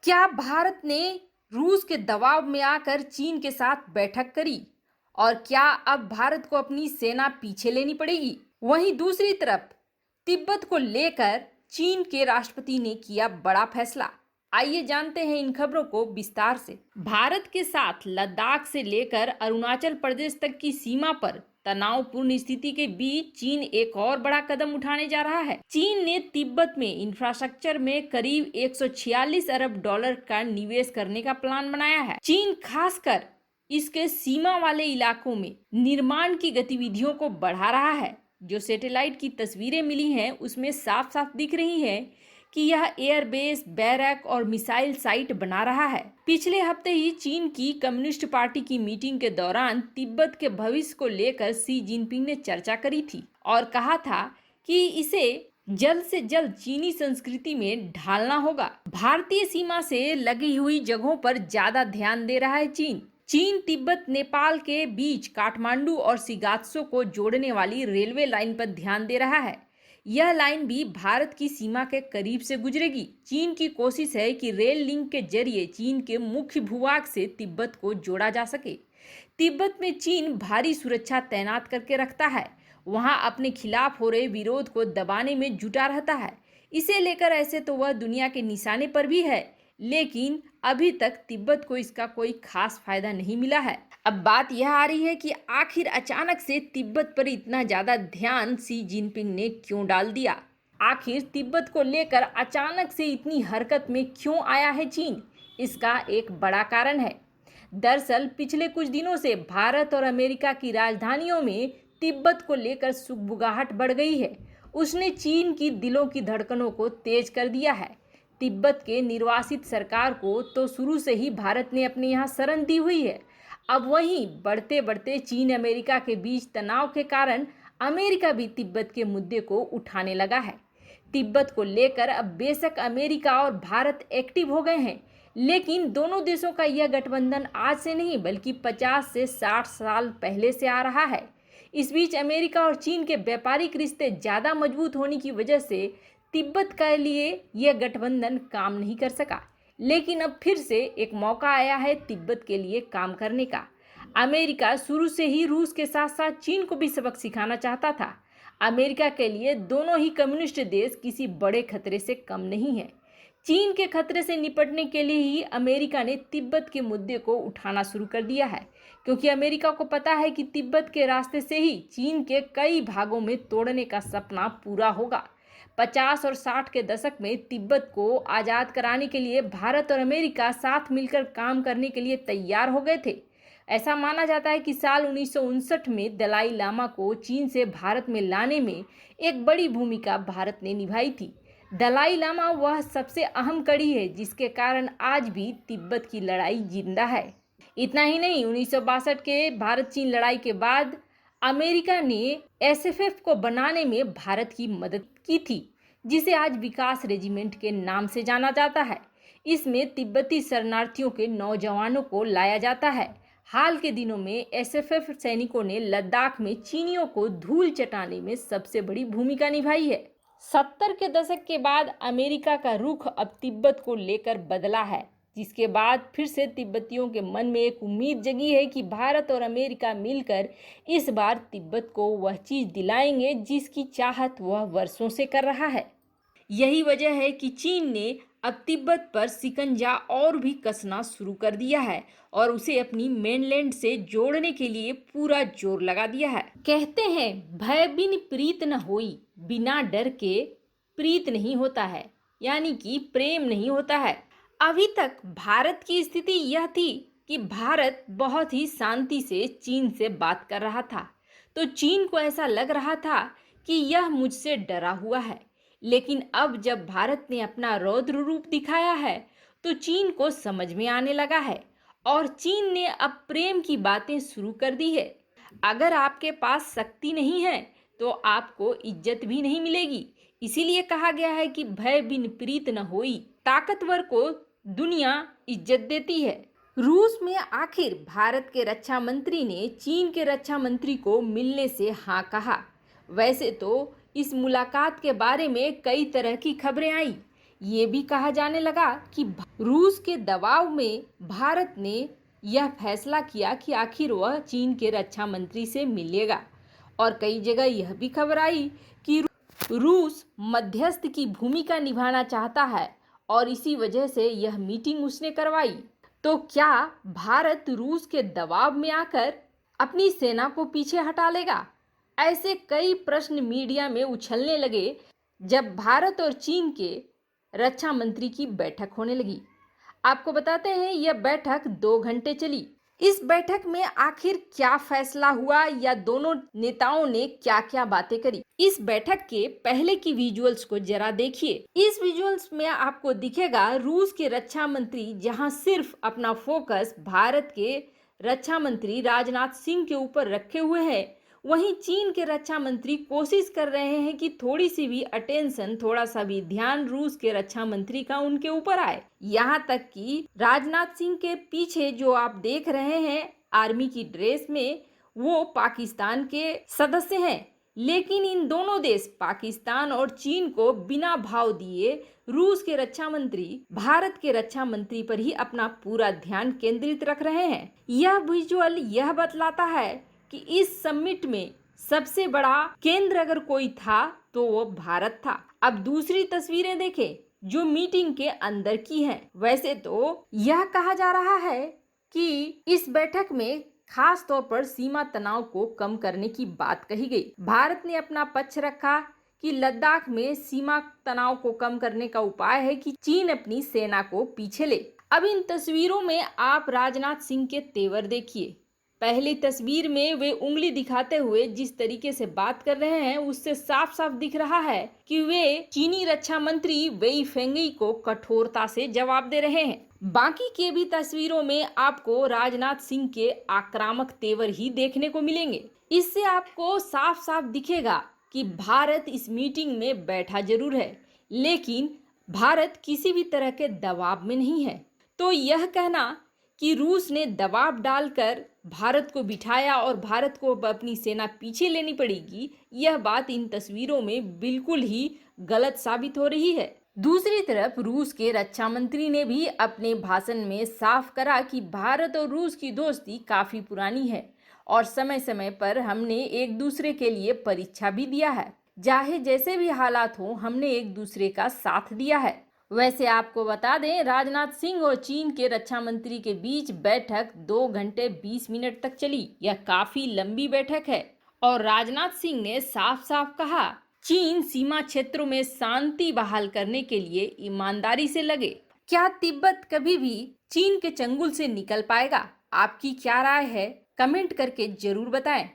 क्या भारत ने रूस के दबाव में आकर चीन के साथ बैठक करी? और क्या अब भारत को अपनी सेना पीछे लेनी पड़ेगी? वहीं दूसरी तरफ तिब्बत को लेकर चीन के राष्ट्रपति ने किया बड़ा फैसला। आइए जानते हैं इन खबरों को विस्तार से। भारत के साथ लद्दाख से लेकर अरुणाचल प्रदेश तक की सीमा पर तनावपूर्ण स्थिति के बीच चीन एक और बड़ा कदम उठाने जा रहा है। चीन ने तिब्बत में इंफ्रास्ट्रक्चर में करीब 146 अरब डॉलर का निवेश करने का प्लान बनाया है। चीन खासकर इसके सीमा वाले इलाकों में निर्माण की गतिविधियों को बढ़ा रहा है। जो सैटेलाइट की तस्वीरें मिली हैं उसमें साफ साफ दिख रही है कि यह एयरबेस, बैरक और मिसाइल साइट बना रहा है। पिछले हफ्ते ही चीन की कम्युनिस्ट पार्टी की मीटिंग के दौरान तिब्बत के भविष्य को लेकर शी जिनपिंग ने चर्चा करी थी और कहा था कि इसे जल्द से जल्द चीनी संस्कृति में ढालना होगा। भारतीय सीमा से लगी हुई जगहों पर ज्यादा ध्यान दे रहा है चीन तिब्बत नेपाल के बीच काठमांडू और सिगात्सो को जोड़ने वाली रेलवे लाइन पर ध्यान दे रहा है। यह लाइन भी भारत की सीमा के करीब से गुजरेगी। चीन की कोशिश है कि रेल लिंक के जरिए चीन के मुख्य भूभाग से तिब्बत को जोड़ा जा सके। तिब्बत में चीन भारी सुरक्षा तैनात करके रखता है, वहां अपने खिलाफ हो रहे विरोध को दबाने में जुटा रहता है। इसे लेकर ऐसे तो वह दुनिया के निशाने पर भी है, लेकिन अभी तक तिब्बत को इसका कोई खास फायदा नहीं मिला है। अब बात यह आ रही है कि आखिर अचानक से तिब्बत पर इतना ज्यादा ध्यान शी जिनपिंग ने क्यों डाल दिया? आखिर तिब्बत को लेकर अचानक से इतनी हरकत में क्यों आया है चीन? इसका एक बड़ा कारण है। दरअसल पिछले कुछ दिनों से भारत और अमेरिका की राजधानियों में तिब्बत को लेकर सुगबुगाहट बढ़ गई है। उसने चीन की दिलों की धड़कनों को तेज कर दिया है। तिब्बत के निर्वासित सरकार को तो शुरू से ही भारत ने अपने यहाँ शरण दी हुई है। अब वहीं बढ़ते बढ़ते चीन अमेरिका के बीच तनाव के कारण अमेरिका भी तिब्बत के मुद्दे को उठाने लगा है। तिब्बत को लेकर अब बेशक अमेरिका और भारत एक्टिव हो गए हैं, लेकिन दोनों देशों का यह गठबंधन आज से नहीं बल्कि 50 से 60 साल पहले से आ रहा है। इस बीच अमेरिका और चीन के व्यापारिक रिश्ते ज़्यादा मजबूत होने की वजह से तिब्बत के लिए यह गठबंधन काम नहीं कर सका, लेकिन अब फिर से एक मौका आया है तिब्बत के लिए काम करने का। अमेरिका शुरू से ही रूस के साथ साथ चीन को भी सबक सिखाना चाहता था। अमेरिका के लिए दोनों ही कम्युनिस्ट देश किसी बड़े खतरे से कम नहीं है। चीन के खतरे से निपटने के लिए ही अमेरिका ने तिब्बत के मुद्दे को उठाना शुरू कर दिया है, क्योंकि अमेरिका को पता है कि तिब्बत के रास्ते से ही चीन के कई भागों में तोड़ने का सपना पूरा होगा। 50 और 60 के दशक में तिब्बत को आज़ाद कराने के लिए भारत और अमेरिका साथ मिलकर काम करने के लिए तैयार हो गए थे। ऐसा माना जाता है कि साल 1959 में दलाई लामा को चीन से भारत में लाने में एक बड़ी भूमिका भारत ने निभाई थी। दलाई लामा वह सबसे अहम कड़ी है जिसके कारण आज भी तिब्बत की लड़ाई जिंदा है। इतना ही नहीं, 1962 के भारत चीन लड़ाई के बाद अमेरिका ने एसएफएफ को बनाने में भारत की मदद की थी, जिसे आज विकास रेजिमेंट के नाम से जाना जाता है। इसमें तिब्बती शरणार्थियों के नौजवानों को लाया जाता है। हाल के दिनों में एसएफएफ सैनिकों ने लद्दाख में चीनियों को धूल चटाने में सबसे बड़ी भूमिका निभाई है। 70 के दशक के बाद अमेरिका का रुख अब तिब्बत को लेकर बदला है, जिसके बाद फिर से तिब्बतियों के मन में एक उम्मीद जगी है कि भारत और अमेरिका मिलकर इस बार तिब्बत को वह चीज़ दिलाएंगे जिसकी चाहत वह वर्षों से कर रहा है। यही वजह है कि चीन ने अब तिब्बत पर शिकंजा और भी कसना शुरू कर दिया है और उसे अपनी मेनलैंड से जोड़ने के लिए पूरा जोर लगा दिया है। कहते हैं भय बिन प्रीत न होई, बिना डर के प्रीत नहीं होता है, यानी कि प्रेम नहीं होता है। अभी तक भारत की स्थिति यह थी कि भारत बहुत ही शांति से चीन से बात कर रहा था, तो चीन को ऐसा लग रहा था कि यह मुझसे डरा हुआ है। लेकिन अब जब भारत ने अपना रौद्र रूप दिखाया है तो चीन को समझ में आने लगा है और चीन ने अब प्रेम की बातें शुरू कर दी है। अगर आपके पास शक्ति नहीं है तो आपको इज्जत भी नहीं मिलेगी। इसीलिए कहा गया है कि भय बिन प्रीत न होई, ताकतवर को दुनिया इज्जत देती है। रूस में आखिर भारत के रक्षा मंत्री ने चीन के रक्षा मंत्री को मिलने से हाँ कहा। वैसे तो इस मुलाकात के बारे में कई तरह की खबरें आई। ये भी कहा जाने लगा कि रूस के दबाव में भारत ने यह फैसला किया कि आखिर वह चीन के रक्षा मंत्री से मिलेगा। और कई जगह यह भी खबर आई कि रूस मध्यस्थ की भूमिका निभाना चाहता है और इसी वजह से यह मीटिंग उसने करवाई। तो क्या भारत रूस के दबाव में आकर अपनी सेना को पीछे हटा लेगा? ऐसे कई प्रश्न मीडिया में उछलने लगे जब भारत और चीन के रक्षा मंत्री की बैठक होने लगी। आपको बताते हैं यह बैठक 2 घंटे चली। इस बैठक में आखिर क्या फैसला हुआ या दोनों नेताओं ने क्या क्या बातें करी, इस बैठक के पहले की विजुअल्स को जरा देखिए। इस विजुअल्स में आपको दिखेगा रूस के रक्षा मंत्री जहां सिर्फ अपना फोकस भारत के रक्षा मंत्री राजनाथ सिंह के ऊपर रखे हुए हैं, वहीं चीन के रक्षा मंत्री कोशिश कर रहे हैं कि थोड़ी सी भी अटेंशन, थोड़ा सा भी ध्यान रूस के रक्षा मंत्री का उनके ऊपर आए। यहाँ तक कि राजनाथ सिंह के पीछे जो आप देख रहे हैं आर्मी की ड्रेस में, वो पाकिस्तान के सदस्य हैं। लेकिन इन दोनों देश पाकिस्तान और चीन को बिना भाव दिए रूस के रक्षा मंत्री भारत के रक्षा मंत्री पर ही अपना पूरा ध्यान केंद्रित रख रहे हैं। यह विजुअल यह बतलाता है कि इस समिट में सबसे बड़ा केंद्र अगर कोई था तो वो भारत था। अब दूसरी तस्वीरें देखें जो मीटिंग के अंदर की हैं। वैसे तो यह कहा जा रहा है कि इस बैठक में खास तौर पर सीमा तनाव को कम करने की बात कही गई। भारत ने अपना पक्ष रखा कि लद्दाख में सीमा तनाव को कम करने का उपाय है कि चीन अपनी सेना को पीछे ले। अब इन तस्वीरों में आप राजनाथ सिंह के तेवर देखिए। पहली तस्वीर में वे उंगली दिखाते हुए जिस तरीके से बात कर रहे हैं उससे साफ साफ दिख रहा है कि वे चीनी रक्षा मंत्री वेई फेंगई को कठोरता से जवाब दे रहे हैं। बाकी के भी तस्वीरों में आपको राजनाथ सिंह के आक्रामक तेवर ही देखने को मिलेंगे। इससे आपको साफ साफ दिखेगा कि भारत इस मीटिंग में बैठा जरूर है, लेकिन भारत किसी भी तरह के दबाव में नहीं है। तो यह कहना कि रूस ने दबाव डालकर भारत को बिठाया और भारत को अपनी सेना पीछे लेनी पड़ेगी, यह बात इन तस्वीरों में बिल्कुल ही गलत साबित हो रही है। दूसरी तरफ रूस के रक्षा मंत्री ने भी अपने भाषण में साफ करा कि भारत और रूस की दोस्ती काफी पुरानी है और समय समय पर हमने एक दूसरे के लिए परीक्षा भी दिया है। चाहे जैसे भी हालात हो, हमने एक दूसरे का साथ दिया है। वैसे आपको बता दें राजनाथ सिंह और चीन के रक्षा मंत्री के बीच बैठक 2 घंटे 20 मिनट तक चली। यह काफी लंबी बैठक है और राजनाथ सिंह ने साफ साफ कहा चीन सीमा क्षेत्रों में शांति बहाल करने के लिए ईमानदारी से लगे। क्या तिब्बत कभी भी चीन के चंगुल से निकल पाएगा? आपकी क्या राय है? कमेंट करके जरूर बताएं।